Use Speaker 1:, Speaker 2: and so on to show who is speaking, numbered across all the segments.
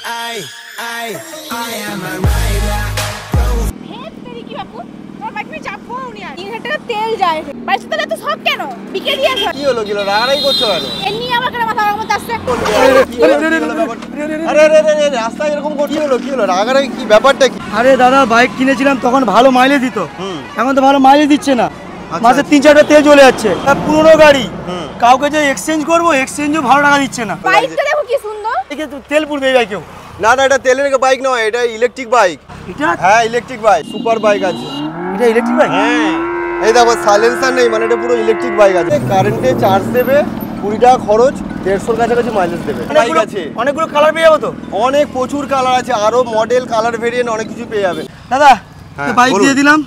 Speaker 1: I am a rider.
Speaker 2: হেট তেরি কি বাপু তোর bike মে চাপবো নি আর 3 লিটার তেল যায় বাইসে তেলে তো সব কেন বিকে দিয়েছ
Speaker 3: কি হলো কি হলো রাগারাগি করছো কেন
Speaker 2: এমনি আমার কেন মাথা গরম হচ্ছে
Speaker 3: আরে রাস্তায় এরকম কি হলো রাগারাগি কি ব্যাপারটা কি?
Speaker 4: আরে দাদা বাইক কিনেছিলাম তখন ভালো মাইলেজ দিত, এখন তো ভালো মাইলেজ দিচ্ছে না, মাসে 3-4টা তেল চলে যাচ্ছে। পুরনো গাড়ি কাউকে যে এক্সচেঞ্জ করবো এক্সচেঞ্জও ভালো টাকা দিচ্ছে না।
Speaker 2: বাইকটা দেখো কি সুন্দর,
Speaker 4: তেল পুড়বে এই বাইকেও।
Speaker 3: না এটা তেলের বাইক নয়, এটা ইলেকট্রিক বাইক।
Speaker 4: এটা
Speaker 3: হ্যাঁ ইলেকট্রিক বাইক, সুপার বাইক আছে।
Speaker 4: এটা ইলেকট্রিক বাইক?
Speaker 3: হ্যাঁ এই দেখো সাইলেন্সার নেই, মানে এটা পুরো ইলেকট্রিক বাইক আছে। কারেন্টে চার্জ দেবে, 20 টাকা খরচ, 150-এর কাছাকাছি মাইলেজ দেবে। বাইক আছে
Speaker 4: অনেকগুলো কালার পেয়ে যাবো তো?
Speaker 3: অনেক প্রচুর কালার আছে, আরো মডেল কালার ভেরিয়েন্ট অনেক কিছু পেয়ে যাবে।
Speaker 4: দাদা বাইক
Speaker 3: বলুন।
Speaker 4: দিয়ে দিলাম,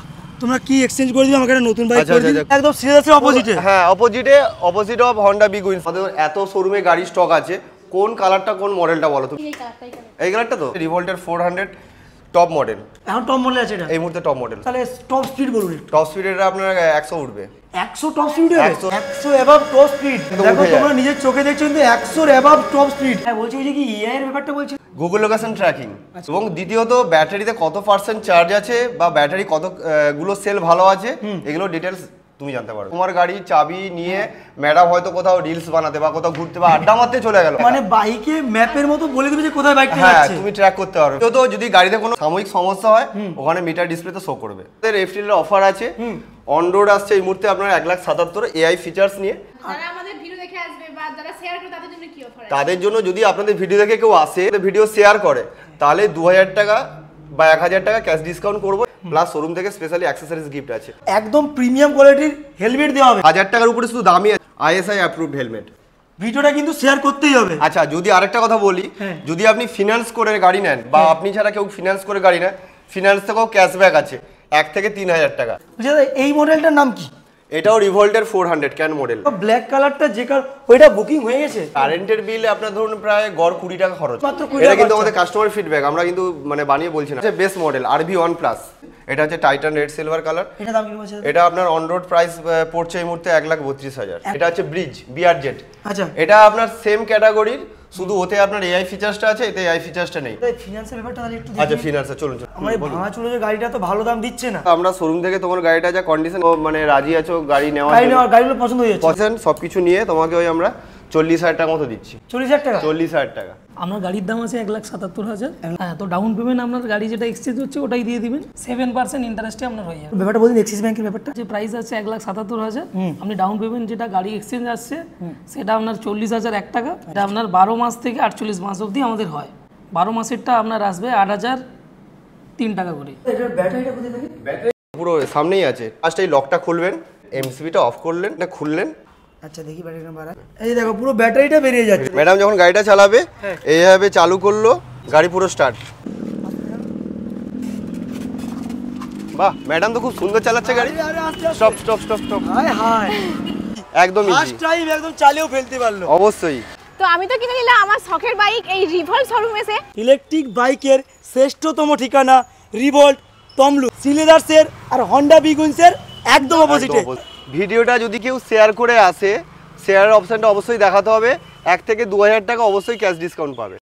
Speaker 4: তোমরা কি এক্সচেঞ্জ করে দিবে আমাকে একটা নতুন বাইক
Speaker 3: আচ্ছা,
Speaker 4: করে দিন।
Speaker 3: আচ্ছা।
Speaker 4: একদম সিরিয়াসলি অপোজিটে।
Speaker 3: হ্যাঁ opposite of Honda big wins. আমাদের এত শোরুমে গাড়ি স্টক আছে, কোন কালারটা কোন মডেলটা বলো তুমি?
Speaker 2: এই কালারটাই কেন
Speaker 3: এই কালারটা তো রিভোল্টের 400 টপ মডেল,
Speaker 4: এখন টপ মডেল আছে এটা?
Speaker 3: এই মুহূর্তে টপ মডেল।
Speaker 4: তাহলে টপ স্পিড বলুন।
Speaker 3: টপ স্পিড এটা আপনার 100 উঠবে।
Speaker 4: 100 টপ স্পিড?
Speaker 3: 100
Speaker 4: এবাব top speed. দেখো
Speaker 3: উঠে
Speaker 4: তোমরা
Speaker 3: যায়।
Speaker 4: নিজের চোখে দেখছো কিন্তু 100 এবাব টপ স্পিড। হ্যাঁ বলছি ওই যে কি এআই এর ব্যাপারটা বলছি।
Speaker 3: গুগল লোকেশন ট্র্যাকিং, এবং দ্বিতীয়ত ব্যাটারিতে কত পার্সেন্ট চার্জ আছে বা ব্যাটারি কত গুলো সেল ভালো আছে, এগুলো ডিটেলস তুমি জানতে পারো। তোমার গাড়ি চাবি নিয়ে ম্যাডাম হয়তো কোথাও রিলস বানাতে বা কোথাও ঘুরতে বা আড্ডা মারতে চলে গেল,
Speaker 4: মানে বাইকে ম্যাপের মতো বলে দিবে যে কোথায় বাইকটা
Speaker 3: হ্যাঁ
Speaker 4: যাচ্ছে।
Speaker 3: তুমি ট্র্যাক করতে পারবে। তো যদি গাড়িতে কোনো সাময়িক সমস্যা হয় ওখানে মিটার ডিসপ্লেতে শো করবে। এর এফটিএল অফার আছে, অন রোড আসছে এই মুহূর্তে আপনার 1,77,000 এআই ফিচার্স নিয়ে।
Speaker 2: যারা আমাদের ভিডিও দেখে আসবে বা যারা শেয়ার করে তাদের জন্য কি অফার আছে?
Speaker 3: তাদের জন্য যদি আপনাদের ভিডিও দেখে কেউ আসে, ভিডিও শেয়ার করে, তাহলে 2000 টাকা বা 1000 টাকা ক্যাশ ডিসকাউন্ট করবো, প্লাস শোরুম থেকে স্পেশালি অ্যাক্সেসরিজ গিফট আছে।
Speaker 4: একদম প্রিমিয়াম কোয়ালিটির হেলমেট দেওয়া হবে।
Speaker 3: 1000 টাকার উপরে শুধু দামি আইএসআই অ্যাপ্রুভড হেলমেট।
Speaker 4: ভিডিওটা কিন্তু শেয়ার করতেই হবে।
Speaker 3: আচ্ছা যদি আরেকটা কথা বলি, যদি আপনি ফিনান্স করে গাড়ি নেন বা আপনি ছাড়া কেউ ফিনান্স করে গাড়ি নেন, ফিনান্স থেকেও ক্যাশব্যাক আছে 1 থেকে 3000 টাকা।
Speaker 4: বুঝলে দাদা এই মডেলটার নাম কি?
Speaker 3: এটাও রিভোল্টের 400 ক্যান মডেল।
Speaker 4: ব্ল্যাক কালারটা যে ওইটা বুকিং হয়ে গেছে।
Speaker 3: কারেন্টের বিল আপনার ধরুন প্রায় গড় 20 টাকা খরচ।
Speaker 4: মাত্র 20
Speaker 3: এটা
Speaker 4: টাকা
Speaker 3: কিন্তু
Speaker 4: খরচ।
Speaker 3: আমাদের কাস্টমার ফিডব্যাক, আমরা কিন্তু মানে বানিয়ে বলছি না। বেস্ট মডেল RB1 প্লাস, এটা হচ্ছে টাইটান রেড সিলভার কালার।
Speaker 4: এটা দাম কি বলছে?
Speaker 3: এটা আপনার অন রোড প্রাইস পড়ছে এই মুহূর্তে 1,32,000। এটা হচ্ছে ব্রিজ বিআরজেড।
Speaker 4: আচ্ছা
Speaker 3: এটা আপনার সেম ক্যাটাগরির, শুধু ওতে আপনার এআই ফিচার্সটা আছে, এতে এআই ফিচার্সটা নেই।
Speaker 4: ফিনান্সের ব্যাপারটা তাহলে একটু
Speaker 3: আচ্ছা
Speaker 4: দেখি।
Speaker 3: ফিনান্সে চলুন
Speaker 4: আমার এই ভাঙা চুলো যে গাড়িটা তো ভালো দাম দিচ্ছে না।
Speaker 3: আমরা শোরুম থেকে তোমার গাড়িটা যা কন্ডিশন মানে রাজি আছো গাড়ি নেওয়ার
Speaker 4: গাড়ি
Speaker 3: জন্য,
Speaker 4: নেওয়ার গাড়িগুলো পছন্দ হয়ে যাচ্ছে।
Speaker 3: পছন্দ সবকিছু নিয়ে তোমাকে ওই আমরা 40,000 টাকা মতো দিচ্ছি।
Speaker 4: 40,000 টাকা?
Speaker 3: 40,000 টাকা।
Speaker 5: আপনার গাড়ির দাম আছে 1,77,000। হ্যাঁ তো ডাউন পেমেন্ট আপনার গাড়ি যেটা এক্সচেঞ্জ হচ্ছে ওটাই দিয়ে দিবেন, 7% ইন্টারেস্টে আপনার হয়ে যাবে।
Speaker 4: ব্যাপারটা বলুন এক্সিস ব্যাংকের ব্যাপারটা।
Speaker 5: যে প্রাইস আছে 1,77,000, আপনি ডাউন পেমেন্ট যেটা গাড়ি এক্সচেঞ্জ আসছে সেটা আপনার 40,001 টাকা। এটা আপনার 12 মাস থেকে 48 মাস অবধি আমাদের হয়। 12 মাসেরটা আপনার আসবে 8,003 টাকা করে।
Speaker 4: এটার ব্যাটারিটা কোথায় থাকে?
Speaker 3: পুরো সামনেই আছে। ফার্স্ট এই লকটা খুলবেন, এমসিবিটা অফ করলেন, এটা খুললেন।
Speaker 4: আচ্ছা দেখি ব্যাটারিটা বাড়া। এই দেখো পুরো ব্যাটারিটা বেরিয়ে যাচ্ছে।
Speaker 3: ম্যাডাম যখন গাড়িটা চালাবে এইভাবে চালু করলো, গাড়ি পুরো স্টার্ট। বাহ ম্যাডাম তো খুব সুন্দর চালাচ্ছে গাড়ি। Stop stop stop stop.
Speaker 4: হায় হায়,
Speaker 3: একদম ইজি,
Speaker 4: ফার্স্ট টাইম একদম চালিয়েও ফেলতে পারলো।
Speaker 3: অবশ্যই।
Speaker 2: তো আমি তো কিনে নিলাম আমার শখের বাইক এই রিভল্ট শোরুম এসে।
Speaker 4: ইলেকট্রিক বাইকের শ্রেষ্ঠতম ঠিকানা রিভল্ট তমলু, সিলেদার্সের আর হন্ডা বিগুইন্সের একদম অপোজিটে।
Speaker 3: ভিডিওটা যদি কেউ শেয়ার করে আসে, শেয়ারের অপশনটা অবশ্যই দেখাতে হবে। 1 থেকে 2000 টাকা অবশ্যই ক্যাশ ডিসকাউন্ট পাবে।